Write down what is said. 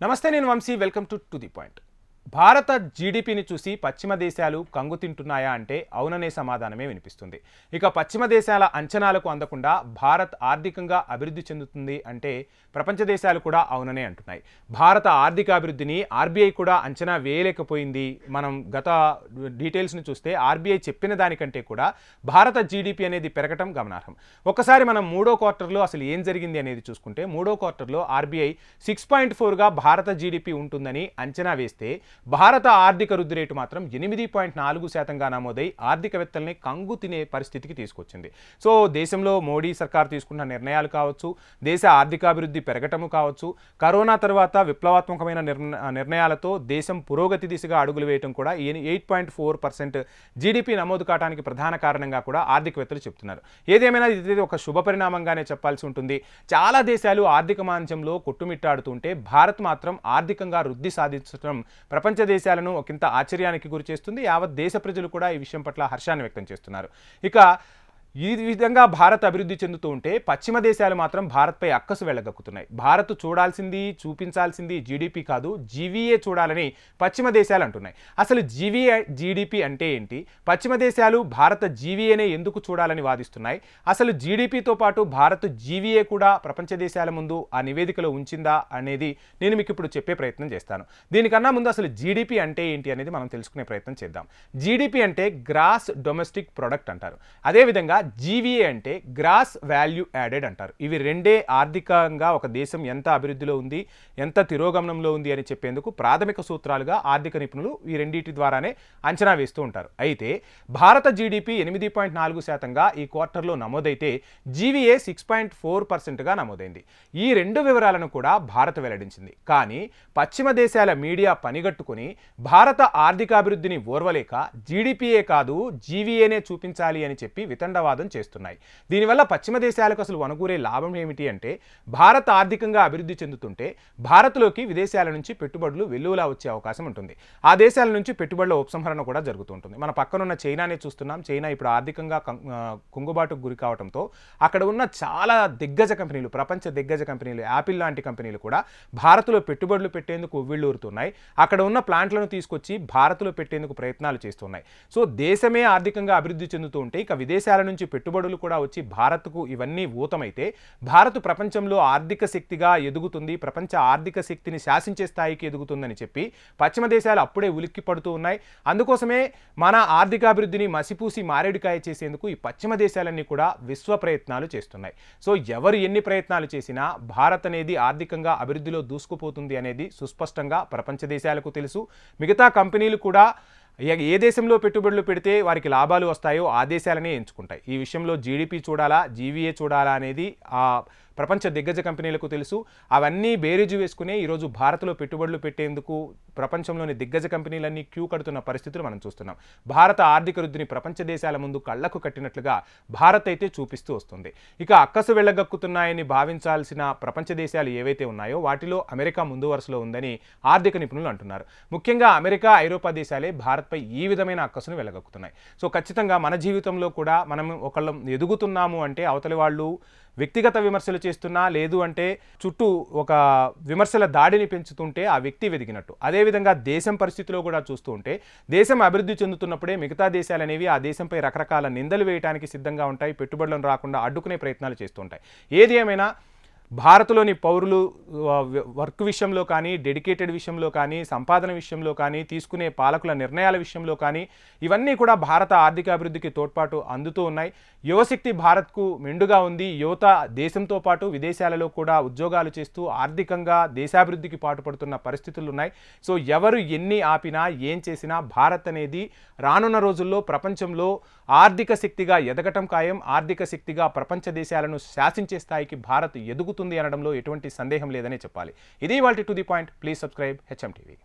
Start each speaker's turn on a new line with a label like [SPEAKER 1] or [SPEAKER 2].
[SPEAKER 1] నమస్తే, నేను Vamshi. Welcome to the point. భారత జీడిపిని చూసి పశ్చిమ దేశాలు కంగు తింటున్నాయా అంటే అవుననే సమాధానమే వినిపిస్తుంది. ఇక పశ్చిమ దేశాల అంచనాలకు అందకుండా భారత్ ఆర్థికంగా అభివృద్ధి చెందుతుంది అంటే ప్రపంచ దేశాలు కూడా అవుననే అంటున్నాయి. భారత ఆర్థిక అభివృద్ధిని ఆర్బీఐ కూడా అంచనా వేయలేకపోయింది. మనం గత డీటెయిల్స్ని చూస్తే ఆర్బీఐ చెప్పిన దానికంటే కూడా భారత జీడిపి అనేది పెరగటం గమనార్హం. ఒకసారి మనం మూడో క్వార్టర్లో అసలు ఏం జరిగింది అనేది చూసుకుంటే, మూడో క్వార్టర్లో ఆర్బీఐ 6.4గా భారత జీడిపి ఉంటుందని అంచనా వేస్తే భారత ఆర్థిక వృద్ధి రేటు మాత్రం 8.4%గా నమోదై ఆర్థికవేత్తల్ని కంగు తినే పరిస్థితికి తీసుకొచ్చింది. సో దేశంలో మోడీ సర్కార్ తీసుకున్న నిర్ణయాలు కావచ్చు, దేశ ఆర్థికాభివృద్ధి పెరగటము కావచ్చు, కరోనా తర్వాత విప్లవాత్మకమైన నిర్ణయాలతో దేశం పురోగతి దిశగా అడుగులు వేయటం కూడా 8.4% జీడిపి నమోదు కావడానికి ప్రధాన కారణంగా కూడా ఆర్థికవేత్తలు చెప్తున్నారు. ఏదేమైనా ఇది ఒక శుభ పరిణామంగానే చెప్పాల్సి ఉంటుంది. చాలా దేశాలు ఆర్థిక మాంద్యంలో కొట్టుమిట్టాడుతుంటే భారత్ మాత్రం ఆర్థికంగా వృద్ధి సాధించడం ప్రపంచ దేశాలను ఒకంత ఆశ్చర్యానికి గురి చేస్తుంది. యావత్ దేశ ప్రజలు కూడా ఈ విషయం పట్ల హర్షాన్ని వ్యక్తం చేస్తున్నారు. ఇక ఈ విధంగా భారత్ అభివృద్ధి చెందుతూ ఉంటే పశ్చిమ దేశాలు మాత్రం భారత్పై అక్కసు వెళ్ళగక్కుతున్నాయి. భారత్ చూడాల్సింది, చూపించాల్సింది జీడిపి కాదు, జీవీఏ చూడాలని పశ్చిమ దేశాలు అంటున్నాయి. అసలు జీడిపి అంటే ఏంటి? పశ్చిమ దేశాలు భారత జీవీఏనే ఎందుకు చూడాలని వాదిస్తున్నాయి? అసలు జీడిపితో పాటు భారత్ జీవీఏ కూడా ప్రపంచ దేశాల ముందు ఆ నివేదికలో ఉంచిందా అనేది నేను మీకు ఇప్పుడు చెప్పే ప్రయత్నం చేస్తాను. దీనికన్నా ముందు అసలు జీడిపి అంటే ఏంటి అనేది మనం తెలుసుకునే ప్రయత్నం చేద్దాం. జీడిపి అంటే గ్రాస్ డొమెస్టిక్ ప్రొడక్ట్ అంటారు. అదేవిధంగా జీవీఏ అంటే గ్రాస్ వాల్యూ యాడెడ్ అంటారు. ఇవి రెండే ఆర్థికంగా ఒక దేశం ఎంత అభివృద్ధిలో ఉంది, ఎంత తిరోగమనంలో ఉంది అని చెప్పేందుకు ప్రాథమిక సూత్రాలుగా ఆర్థిక నిపుణులు ఈ రెండింటి ద్వారానే అంచనా వేస్తూ ఉంటారు. అయితే భారత జీడిపి 8.4%గా ఈ క్వార్టర్లో నమోదైతే జీవీఏ 6.4%గా నమోదైంది. ఈ రెండు వివరాలను కూడా భారత్ వెల్లడించింది. కానీ పశ్చిమ దేశాల మీడియా పనిగట్టుకుని భారత ఆర్థికాభివృద్ధిని ఓర్వలేక జీడిపియే కాదు జీవీఏనే చూపించాలి అని చెప్పి వితండవాదం చేస్తున్నాయి. దీనివల్ల పశ్చిమ దేశాలకు అసలు వనగూరే లాభం ఏమిటి అంటే, భారత్ ఆర్థికంగా అభివృద్ధి చెందుతుంటే భారత్లోకి విదేశాల నుంచి పెట్టుబడులు వెల్లువలా వచ్చే అవకాశం ఉంటుంది. ఆ దేశాల నుంచి పెట్టుబడుల ఉపసంహరణ కూడా జరుగుతూ ఉంటుంది. మన పక్కనున్న చైనానే చూస్తున్నాం. చైనా ఇప్పుడు ఆర్థికంగా కుంగుబాటుకు గురి కావడంతో అక్కడ ఉన్న చాలా దిగ్గజ కంపెనీలు, ప్రపంచ దిగ్గజ కంపెనీలు, యాపిల్ లాంటి కంపెనీలు కూడా భారత్లో పెట్టుబడులు పెట్టేందుకు ఉవ్విళ్ళూరుతున్నాయి. అక్కడ ఉన్న ప్లాంట్లను తీసుకొచ్చి భారత్లో పెట్టేందుకు ప్రయత్నాలు చేస్తున్నాయి. సో దేశమే ఆర్థికంగా అభివృద్ధి చెందుతూ ఉంటే ఇక విదేశాల నుంచి పెట్టుబడులు కూడా వచ్చి భారత్కు ఇవన్నీ ఊతమైతే భారత్ ప్రపంచంలో ఆర్థిక శక్తిగా ఎదుగుతుంది, ప్రపంచ ఆర్థిక శక్తిని శాసించే స్థాయికి ఎదుగుతుందని చెప్పి పశ్చిమ దేశాలు అప్పుడే ఉలిక్కి పడుతూ ఉన్నాయి. అందుకోసమే మన ఆర్థికాభివృద్ధిని మసిపూసి మారేడుకాయ చేసేందుకు ఈ పశ్చిమ దేశాలన్నీ కూడా విశ్వ ప్రయత్నాలు చేస్తున్నాయి. సో ఎవరు ఎన్ని ప్రయత్నాలు చేసినా భారత్ అనేది ఆర్థికంగా అభివృద్ధిలో దూసుకుపోతుంది అనేది సుస్పష్టంగా ప్రపంచ దేశాలకు తెలుసు. మిగతా కంపెనీలు కూడా ఏ దేశంలో పెట్టుబడులు పెడితే వారికి లాభాలు వస్తాయో ఆ దేశాలనే ఎంచుకుంటాయి. ఈ విషయంలో జీడిపి చూడాలా, జీవీఏ చూడాలా అనేది ఆ ప్రపంచ దిగ్గజ కంపెనీలకు తెలుసు. అవన్నీ బేరీజు వేసుకునే ఈరోజు భారత్లో పెట్టుబడులు పెట్టేందుకు ప్రపంచంలోని దిగ్గజ కంపెనీలన్నీ క్యూ కడుతున్న పరిస్థితులు మనం చూస్తున్నాం. భారత ఆర్థిక వృద్ధిని ప్రపంచ దేశాల ముందు కళ్లకు కట్టినట్లుగా భారత్ అయితే చూపిస్తూ వస్తుంది. ఇక అక్కసు వెళ్ళగక్కుతున్నాయని భావించాల్సిన ప్రపంచ దేశాలు ఏవైతే ఉన్నాయో వాటిలో అమెరికా ముందు వరుసలో ఉందని ఆర్థిక నిపుణులు అంటున్నారు. ముఖ్యంగా అమెరికా, ఐరోపా దేశాలే భారత్పై ఈ విధమైన అక్కసును వెళ్ళగక్కుతున్నాయి. సో ఖచ్చితంగా మన జీవితంలో కూడా మనం ఒకళ్ళం ఎదుగుతున్నాము అంటే అవతలి వాళ్ళు వ్యక్తిగత విమర్శలు చేస్తున్నా, లేదు అంటే చుట్టూ ఒక విమర్శల దాడిని పెంచుతుంటే ఆ వ్యక్తి వెదిగినట్టు. అదేవిధంగా దేశం పరిస్థితిలో కూడా చూస్తూ ఉంటే దేశం అభివృద్ధి చెందుతున్నప్పుడే మిగతా దేశాలు అనేవి ఆ దేశంపై రకరకాల నిందలు వేయడానికి సిద్ధంగా ఉంటాయి, పెట్టుబడులను రాకుండా అడ్డుకునే ప్రయత్నాలు చేస్తూ ఉంటాయి. ఏది ఏమైనా భారత్లోని పౌరులు వర్క్ విషయంలో కానీ, డెడికేటెడ్ విషయంలో కానీ, సంపాదన విషయంలో కానీ, తీసుకునే పాలకుల నిర్ణయాల విషయంలో కానీ ఇవన్నీ కూడా భారత ఆర్థిక అభివృద్ధికి తోడ్పాటు అందుతూ ఉన్నాయి. యువశక్తి భారత్కు మెండుగా ఉంది. యువత దేశంతో పాటు విదేశాలలో కూడా ఉద్యోగాలు చేస్తూ ఆర్థికంగా దేశాభివృద్ధికి పాటుపడుతున్న పరిస్థితులు ఉన్నాయి. సో ఎవరు ఎన్ని ఆపినా, ఏం చేసినా భారత్ అనేది రానున్న రోజుల్లో ప్రపంచంలో ఆర్థిక శక్తిగా ఎదగటం ఖాయం. ఆర్థిక శక్తిగా ప్రపంచ దేశాలను శాసించే స్థాయికి భారత్ ఎదుగుతుంది అనడంలో ఎటువంటి సందేహం లేదనే చెప్పాలి. ఇది ఇవాల్టి to the point. Please subscribe HM TV.